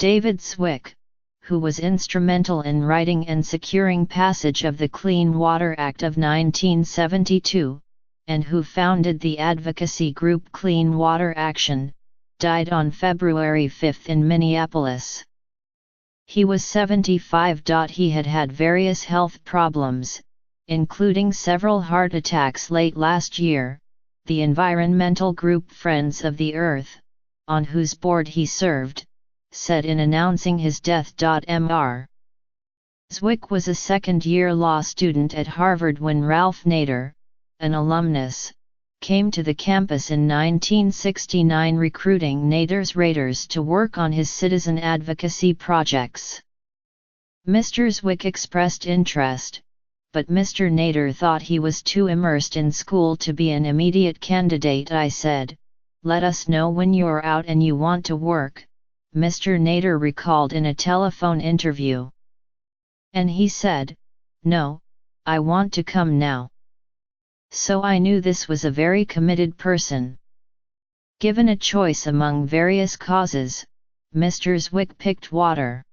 David Zwick, who was instrumental in writing and securing passage of the Clean Water Act of 1972, and who founded the advocacy group Clean Water Action, died on February 5 in Minneapolis. He was 75. He had had various health problems, including several heart attacks late last year. The environmental group Friends of the Earth, on whose board he served, said in announcing his death. Mr. Zwick was a second-year law student at Harvard when Ralph Nader, an alumnus, came to the campus in 1969 recruiting Nader's Raiders to work on his citizen advocacy projects. Mr. Zwick expressed interest, but Mr. Nader thought he was too immersed in school to be an immediate candidate. I said, "Let us know when you're out and you want to work," Mr. Nader recalled in a telephone interview. And he said, "No, I want to come now." So I knew this was a very committed person. Given a choice among various causes, Mr. Zwick picked water.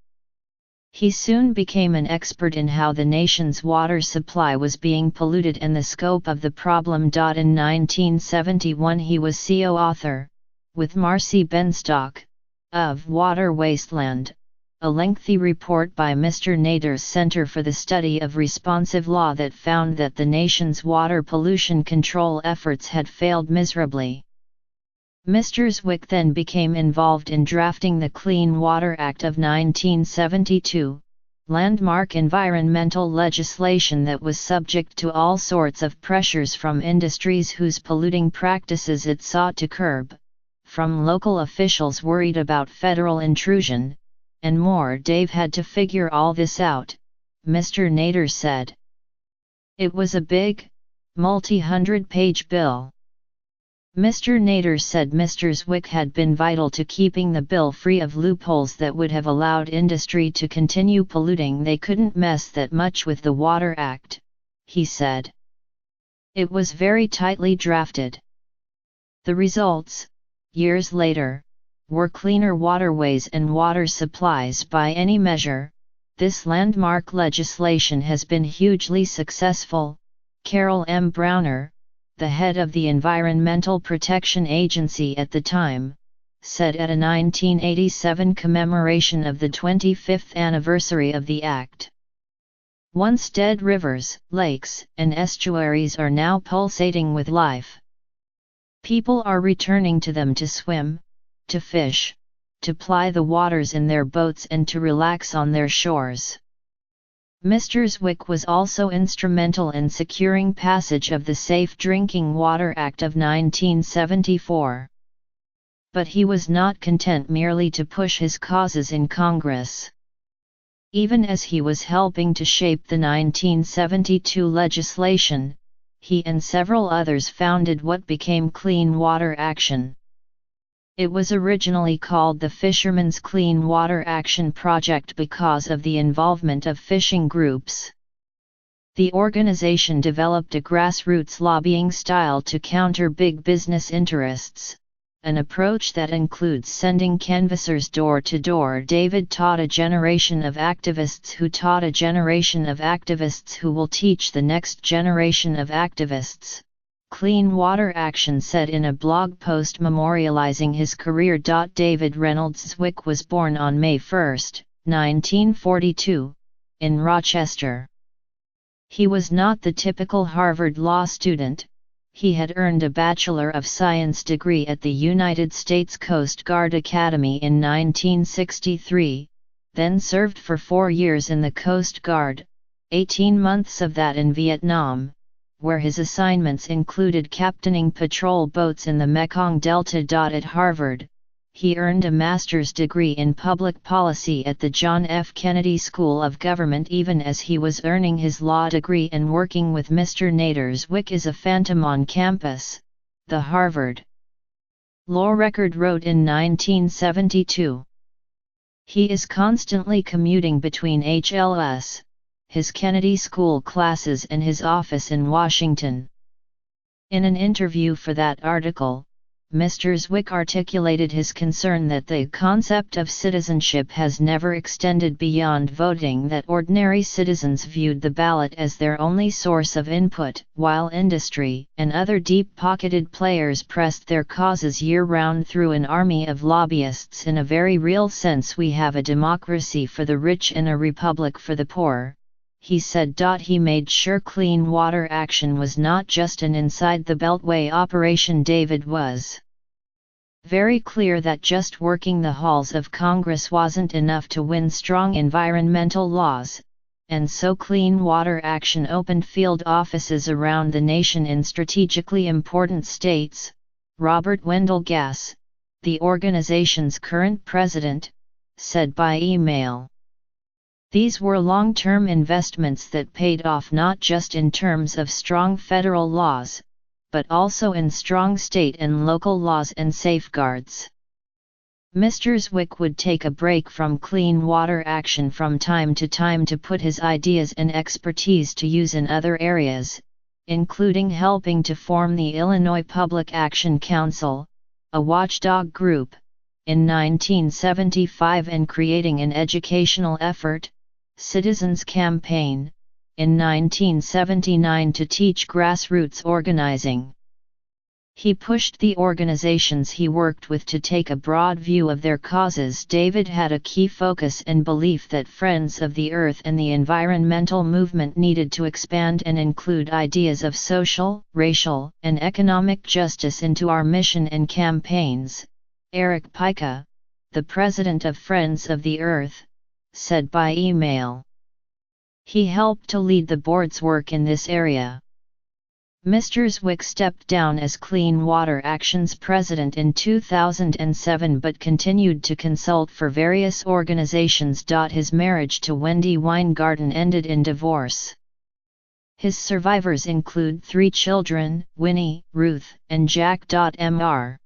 He soon became an expert in how the nation's water supply was being polluted and the scope of the problem. In 1971 he was co-author, with Marcy Benstock, of Water Wasteland, a lengthy report by Mr. Nader's Center for the Study of Responsive Law that found that the nation's water pollution control efforts had failed miserably. Mr. Zwick then became involved in drafting the Clean Water Act of 1972, landmark environmental legislation that was subject to all sorts of pressures from industries whose polluting practices it sought to curb, from local officials worried about federal intrusion, and more. Dave had to figure all this out, Mr. Nader said. It was a big, multi-hundred-page bill. Mr. Nader said Mr. Zwick had been vital to keeping the bill free of loopholes that would have allowed industry to continue polluting. They couldn't mess that much with the Water Act, he said. It was very tightly drafted. The results, years later, were cleaner waterways and water supplies by any measure. This landmark legislation has been hugely successful, Carol M. Browner, the head of the Environmental Protection Agency at the time, said at a 1987 commemoration of the 25th anniversary of the Act. Once dead rivers, lakes, and estuaries are now pulsating with life. People are returning to them to swim, to fish, to ply the waters in their boats and to relax on their shores. Mr. Zwick was also instrumental in securing passage of the Safe Drinking Water Act of 1974. But he was not content merely to push his causes in Congress. Even as he was helping to shape the 1972 legislation, he and several others founded what became Clean Water Action. It was originally called the Fishermen's Clean Water Action Project because of the involvement of fishing groups. The organization developed a grassroots lobbying style to counter big business interests, an approach that includes sending canvassers door to door. David taught a generation of activists who taught a generation of activists who will teach the next generation of activists, Clean Water Action said in a blog post memorializing his career. David Reynolds Zwick was born on May 1, 1942, in Rochester. He was not the typical Harvard law student. He had earned a Bachelor of Science degree at the United States Coast Guard Academy in 1963, then served for 4 years in the Coast Guard, 18 months of that in Vietnam, where his assignments included captaining patrol boats in the Mekong Delta. At Harvard, he earned a master's degree in public policy at the John F. Kennedy School of Government. Even as he was earning his law degree and working with Mr. Nader, Zwick is a phantom on campus, the Harvard Law Record wrote in 1972. He is constantly commuting between HLS, his Kennedy School classes, and his office in Washington. In an interview for that article, Mr. Zwick articulated his concern that the concept of citizenship has never extended beyond voting, that ordinary citizens viewed the ballot as their only source of input, while industry and other deep-pocketed players pressed their causes year-round through an army of lobbyists. In a very real sense, we have a democracy for the rich and a republic for the poor, he said. He made sure clean water action was not just an inside the Beltway operation. David was very clear that just working the halls of Congress wasn't enough to win strong environmental laws, and so Clean Water Action opened field offices around the nation in strategically important states. Robert Wendell Gass, the organization's current president, said by email. These were long-term investments that paid off not just in terms of strong federal laws, but also in strong state and local laws and safeguards. Mr. Zwick would take a break from clean water action from time to time to put his ideas and expertise to use in other areas, including helping to form the Illinois Public Action Council, a watchdog group, in 1975, and creating an educational effort, Citizens Campaign, in 1979 to teach grassroots organizing. He pushed the organizations he worked with to take a broad view of their causes. David had a key focus and belief that Friends of the Earth and the environmental movement needed to expand and include ideas of social, racial, and economic justice into our mission and campaigns. Eric Pica, the president of Friends of the Earth, said by email. He helped to lead the board's work in this area. Mr. Zwick stepped down as Clean Water Action's president in 2007 but continued to consult for various organizations. His marriage to Wendy Weingarten ended in divorce. His survivors include 3 children, Winnie, Ruth, and Jack. Mr.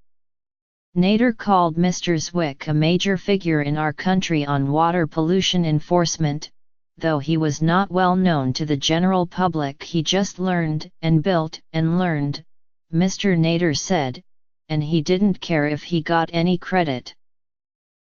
Nader called Mr. Zwick a major figure in our country on water pollution enforcement. Though he was not well known to the general public, he just learned and built and learned, Mr. Nader said, and he didn't care if he got any credit.